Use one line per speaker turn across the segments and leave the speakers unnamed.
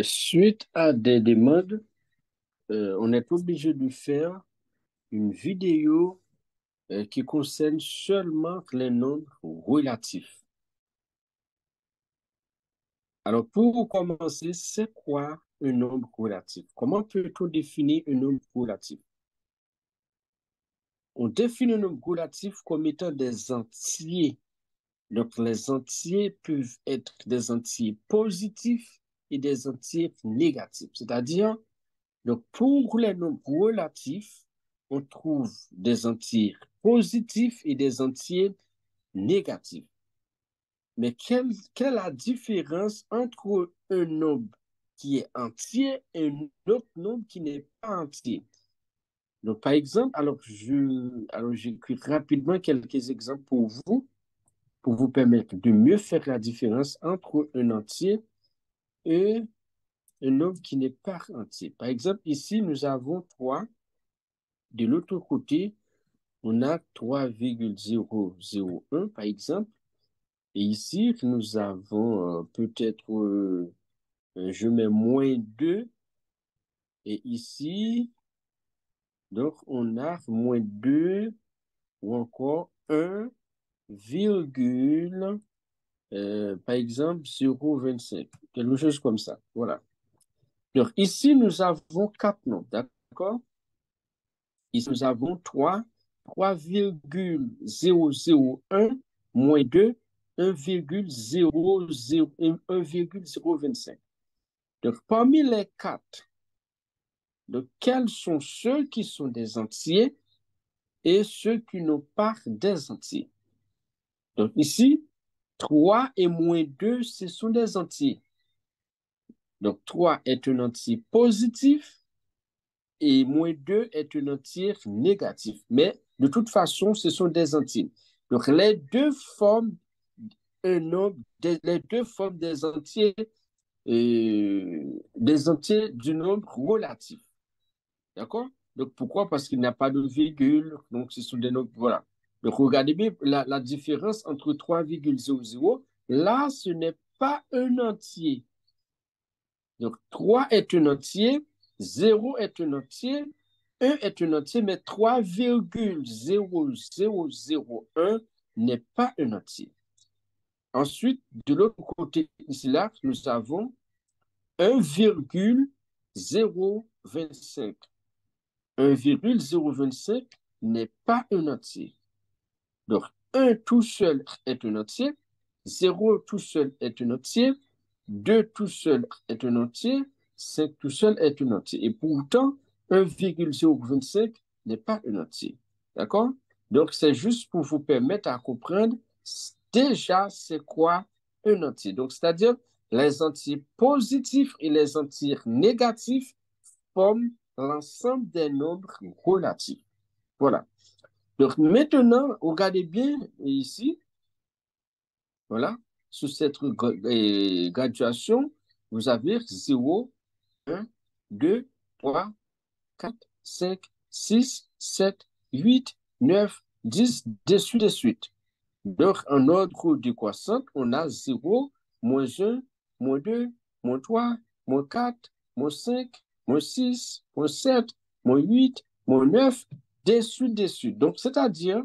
Suite à des demandes, on est obligé de faire une vidéo qui concerne seulement les nombres relatifs. Alors, pour commencer, c'est quoi un nombre relatif? Comment peut-on définir un nombre relatif? On définit un nombre relatif comme étant des entiers. Donc, les entiers peuvent être des entiers positifs et des entiers négatifs. C'est-à-dire, donc, pour les nombres relatifs, on trouve des entiers positifs et des entiers négatifs. Mais quelle est la différence entre un nombre qui est entier et un autre nombre qui n'est pas entier? Donc, par exemple, j'écris rapidement quelques exemples pour vous permettre de mieux faire la différence entre un entier et un nombre qui n'est pas entier. Par exemple, ici, nous avons 3. De l'autre côté, on a 3,001 par exemple. Et ici, nous avons peut-être, je mets -2. Et ici, donc, on a -2 ou encore 1, par exemple, 0,25. Quelque chose comme ça. Voilà. Donc, ici, nous avons 4 nombres. D'accord? Ici, nous avons 3,001 moins 2, 1,025. Donc, parmi les 4, donc, quels sont ceux qui sont des entiers et ceux qui n'ont pas des entiers? Donc, ici, 3 et -2, ce sont des entiers. Donc, 3 est un entier positif et -2 est un entier négatif. Mais de toute façon, ce sont des entiers. Donc, les deux forment un nombre, les deux forment des entiers du nombre relatif. D'accord? Donc, pourquoi? Parce qu'il n'y a pas de virgule. Donc, ce sont des nombres. Voilà. Donc, regardez bien la différence entre 3,00. Là, ce n'est pas un entier. Donc, 3 est un entier, 0 est un entier, 1 est un entier, mais 3,0001 n'est pas un entier. Ensuite, de l'autre côté, ici, là, nous avons 1,025. 1,025 n'est pas un entier. Donc, 1 tout seul est un entier, 0 tout seul est un entier, 2 tout seul est un entier, 5 tout seul est un entier. Et pourtant, 1,025 n'est pas un entier. D'accord? Donc, c'est juste pour vous permettre à comprendre déjà c'est quoi un entier. Donc, c'est-à-dire les entiers positifs et les entiers négatifs forment l'ensemble des nombres relatifs. Voilà. Donc maintenant, regardez bien ici, voilà, sous cette graduation, vous avez 0, 1, 2, 3, 4, 5, 6, 7, 8, 9, 10, de suite. Donc, en ordre décroissant, on a 0, -1, -2, -3, -4, -5, -6, -7, -8, -9, de suite. Donc, c'est-à-dire,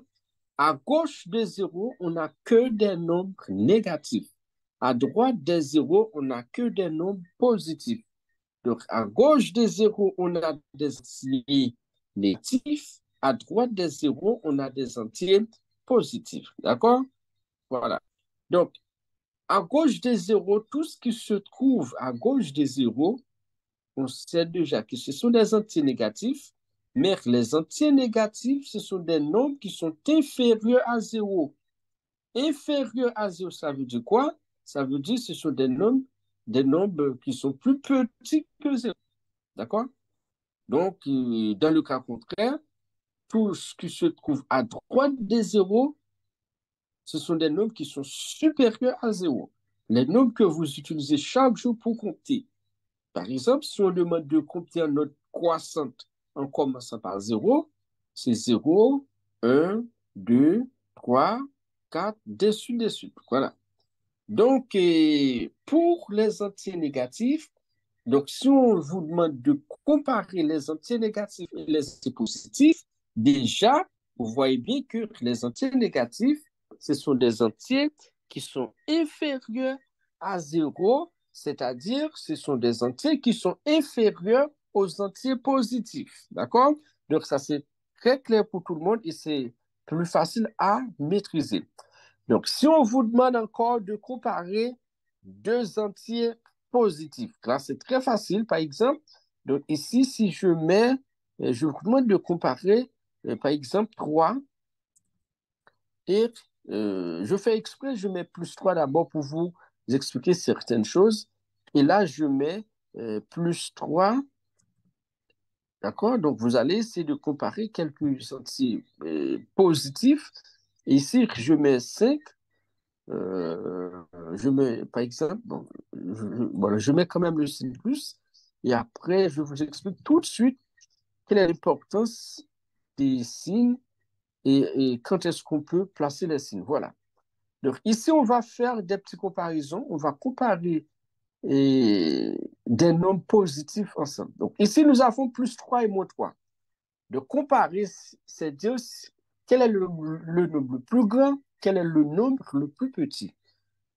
à gauche des zéros, on n'a que des nombres négatifs. À droite des zéros, on n'a que des nombres positifs. Donc, à gauche des zéros, on a des entiers négatifs. À droite des zéros, on a des entiers positifs. D'accord? Voilà. Donc, à gauche des zéros, tout ce qui se trouve à gauche des zéros, on sait déjà que ce sont des entiers négatifs, mais les entiers négatifs, ce sont des nombres qui sont inférieurs à zéro. Inférieur à zéro, ça veut dire quoi? Ça veut dire que ce sont des nombres qui sont plus petits que zéro. D'accord? Donc, dans le cas contraire, tout ce qui se trouve à droite des zéros, ce sont des nombres qui sont supérieurs à zéro. Les nombres que vous utilisez chaque jour pour compter. Par exemple, si on demande de compter un nombre croissante en commençant par zéro, c'est 0, 1, 2, 3, 4, de suite. Voilà. Donc, pour les entiers négatifs, Donc, si on vous demande de comparer les entiers négatifs et les entiers positifs, déjà, vous voyez bien que les entiers négatifs, ce sont des entiers qui sont inférieurs à 0, c'est-à-dire ce sont des entiers qui sont inférieurs aux entiers positifs. D'accord? Donc, ça, c'est très clair pour tout le monde et c'est plus facile à maîtriser. Donc, si on vous demande encore de comparer deux entiers positifs, là, c'est très facile. Par exemple, donc ici, si je mets, je vous demande de comparer, par exemple, 3 et je fais exprès, je mets plus 3 d'abord pour vous expliquer certaines choses. Et là, je mets plus 3. D'accord? Donc, vous allez essayer de comparer quelques entiers positifs. Ici, je mets 5. Je mets, par exemple, bon, voilà, je mets quand même le signe plus, et après, je vous explique tout de suite quelle est l'importance des signes et quand est-ce qu'on peut placer les signes. Voilà. Donc, ici, on va faire des petites comparaisons. On va comparer des nombres positifs ensemble. Donc, ici, nous avons plus 3 et moins 3. De comparer, c'est dire quel est le nombre le plus grand, quel est le nombre le plus petit.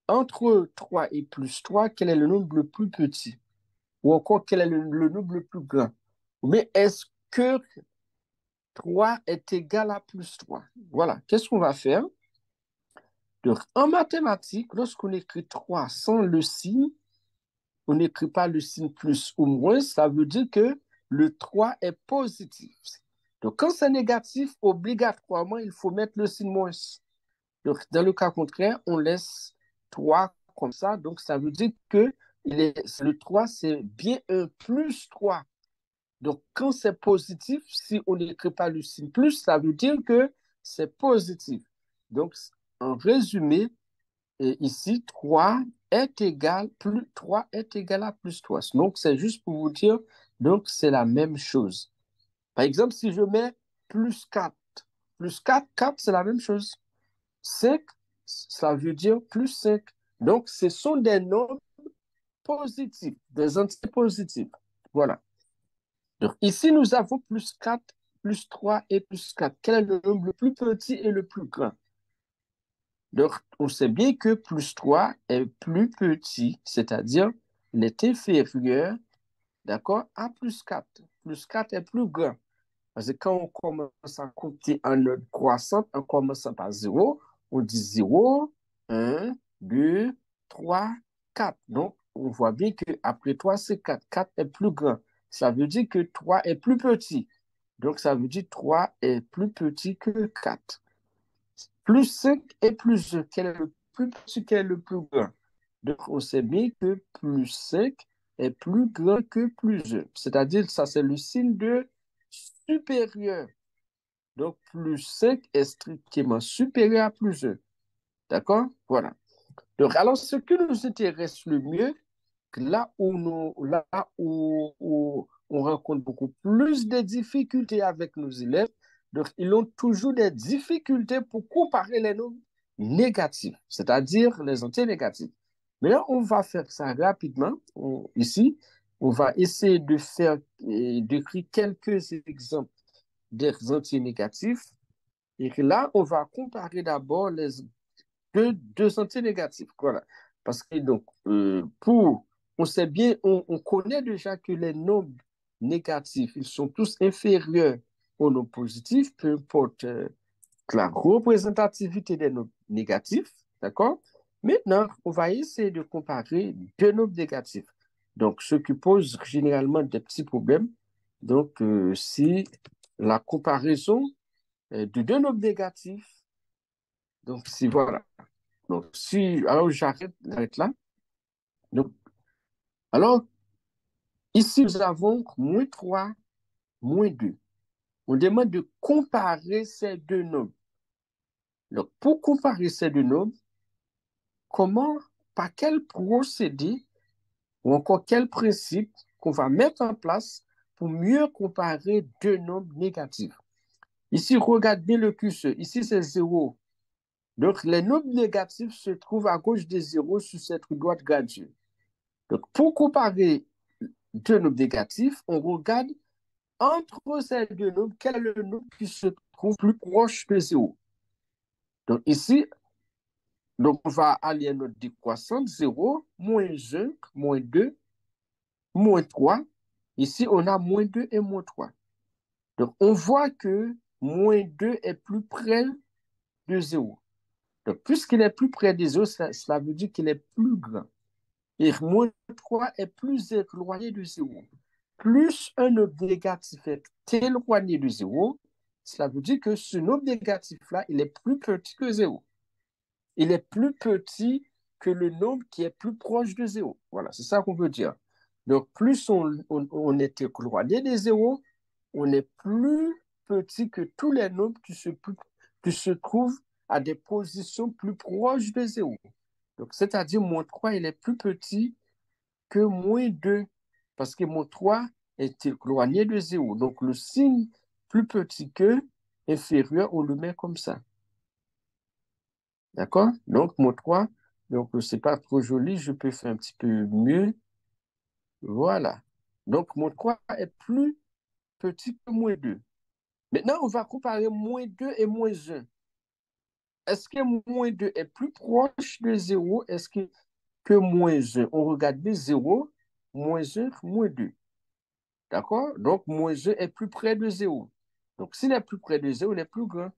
Entre 3 et plus 3, quel est le nombre le plus petit? Ou encore, quel est le nombre le plus grand? Mais est-ce que 3 est égal à plus 3? Voilà, qu'est-ce qu'on va faire? Donc, en mathématiques, lorsqu'on écrit 3 sans le signe, on n'écrit pas le signe plus ou moins, ça veut dire que le 3 est positif. Donc, quand c'est négatif, obligatoirement, il faut mettre le signe moins. Donc, dans le cas contraire, on laisse 3 comme ça. Donc, ça veut dire que le 3, c'est bien un plus 3. Donc, quand c'est positif, si on n'écrit pas le signe plus, ça veut dire que c'est positif. Donc, en résumé, ici, 3 est égal à plus 3. Donc, c'est juste pour vous dire, donc, c'est la même chose. Par exemple, si je mets plus 4, 4, c'est la même chose. 5, ça veut dire plus 5. Donc, ce sont des nombres positifs, des entiers positifs. Voilà. Donc, ici, nous avons plus 4, plus 3 et plus 4. Quel est le nombre le plus petit et le plus grand? Donc, on sait bien que plus 3 est plus petit, c'est-à-dire il est inférieur, d'accord, à plus 4. Plus 4 est plus grand. Parce que quand on commence à compter en ordre croissant, en commençant par 0, on dit 0, 1, 2, 3, 4. Donc, on voit bien qu'après 3, c'est 4. 4 est plus grand. Ça veut dire que 3 est plus petit. Donc, ça veut dire que 3 est plus petit que 4. Plus 5 et plus 1. Quel est le plus petit, quel est le plus grand? Donc, on sait bien que plus 5 est plus grand que plus 1. C'est-à-dire, ça, c'est le signe de supérieur. Donc, plus 5 est strictement supérieur à plus 1. D'accord? Voilà. Donc, alors, ce qui nous intéresse le mieux, là où on rencontre beaucoup plus de difficultés avec nos élèves, donc ils ont toujours des difficultés pour comparer les nombres négatifs, c'est-à-dire les entiers négatifs. Mais là, on va faire ça rapidement. Ici, on va essayer de faire, d'écrire quelques exemples des entiers négatifs. Et là, on va comparer d'abord les deux entiers négatifs. Voilà. Parce que donc, on sait bien, on connaît déjà que les nombres négatifs, ils sont tous inférieurs aux nombres positifs, peu importe la représentativité des nombres négatifs. D'accord? Maintenant, on va essayer de comparer deux nombres négatifs. Donc, ce qui pose généralement des petits problèmes. Donc, si la comparaison de deux nombres négatifs, donc si voilà. Donc, si, alors j'arrête là. Donc, alors, ici, nous avons moins 3, moins 2. On demande de comparer ces deux nombres. Donc, pour comparer ces deux nombres, comment, par quel procédé ou encore quel principe qu'on va mettre en place pour mieux comparer deux nombres négatifs. Ici, regarde bien le curseur. Ici, c'est 0. Donc, les nombres négatifs se trouvent à gauche des 0 sur cette droite graduée. Donc, pour comparer deux nombres négatifs, on regarde entre ces deux nombres, quel est le nombre qui se trouve plus proche de zéro. Donc ici, on va aller à notre décroissante, 0, moins 1, moins 2, moins 3. Ici, on a moins 2 et moins 3. Donc, on voit que moins 2 est plus près de 0. Donc, puisqu'il est plus près de 0, cela veut dire qu'il est plus grand. Et moins 3 est plus éloigné de 0. Plus un nombre négatif est éloigné de 0, cela veut dire que ce nombre négatif-là, il est plus petit que 0. Il est plus petit que le nombre qui est plus proche de 0. Voilà, c'est ça qu'on veut dire. Donc, plus on est éloigné des 0, on est plus petit que tous les nombres qui se trouvent à des positions plus proches de 0. Donc, c'est-à-dire, moins 3, il est plus petit que moins 2, parce que moins 3 est éloigné de 0. Donc, le signe plus petit que inférieur, on le met comme ça. D'accord? Donc, moins 3, donc c'est pas trop joli, je peux faire un petit peu mieux. Voilà. Donc, moins 3 est plus petit que moins 2. Maintenant, on va comparer moins 2 et moins 1. Est-ce que moins 2 est plus proche de 0? Est-ce que moins 1? On regarde bien 0, moins 1, moins 2. D'accord? Donc, moins 1 est plus près de 0. Donc, s'il est plus près de 0, il est plus grand.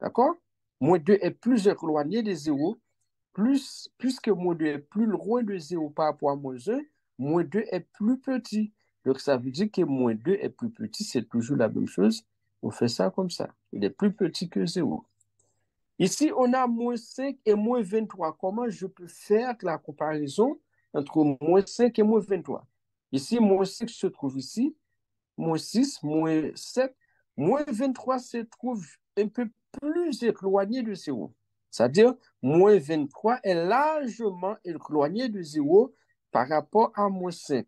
D'accord? Moins 2 est plus éloigné de 0. Puisque moins 2 est plus loin de 0 par rapport à moins 2 est plus petit. Donc, ça veut dire que moins 2 est plus petit. C'est toujours la même chose. On fait ça comme ça. Il est plus petit que 0. Ici, on a moins 5 et moins 23. Comment je peux faire la comparaison entre moins 5 et moins 23? Ici, moins 5 se trouve ici, moins 6, moins 7, moins 23 se trouve un peu plus éloigné de 0. C'est-à-dire, moins 23 est largement éloigné de 0 par rapport à moins 5.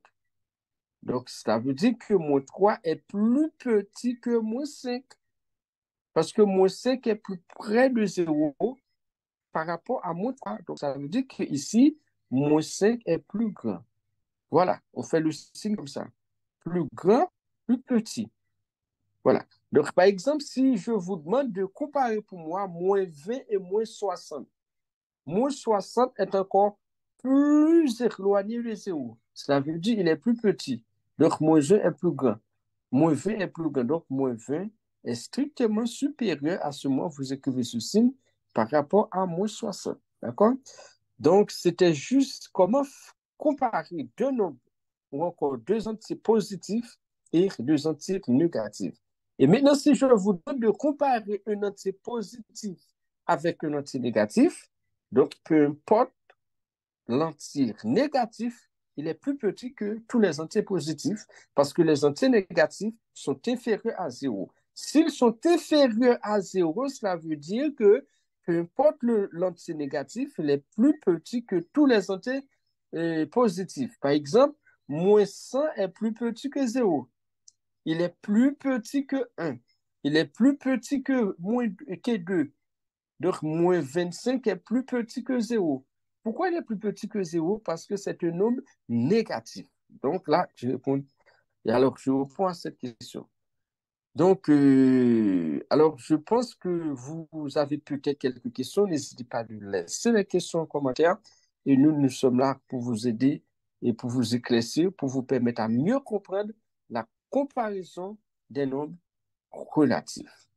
Donc, ça veut dire que moins 3 est plus petit que moins 5. Parce que moins 5 est plus près de 0 par rapport à moins 3. Donc, ça veut dire qu'ici, moins 5 est plus grand. Voilà, on fait le signe comme ça. Plus grand, plus petit. Voilà. Donc, par exemple, si je vous demande de comparer pour moi moins 20 et moins 60, moins 60 est encore plus éloigné de 0. Cela veut dire qu'il est plus petit. Donc, moins 1 est plus grand. Moins 20 est plus grand. Donc, moins 20 est strictement supérieur à ce moment, vous écrivez ce signe, par rapport à moins 60. D'accord? Donc, c'était juste comment comparer deux nombres ou encore deux entités positifs et deux entités négatives. Et maintenant, si je vous demande de comparer une entité positive avec une entité négative, donc peu importe l'entier négatif, il est plus petit que tous les entiers positifs parce que les entiers négatifs sont inférieurs à 0. S'ils sont inférieurs à 0, cela veut dire que peu importe l'entier négatif, il est plus petit que tous les entiers positifs. Par exemple, moins 100 est plus petit que 0. Il est plus petit que 1. Il est plus petit que 2. Donc, moins 25 est plus petit que 0. Pourquoi il est plus petit que 0? Parce que c'est un nombre négatif. Donc là, je réponds. Et alors, je réponds à cette question. Donc, alors, je pense que vous avez peut-être quelques questions. N'hésitez pas à nous laisser les questions en commentaire. Et nous sommes là pour vous aider et pour vous éclaircir, pour vous permettre à mieux comprendre la comparaison des nombres relatifs.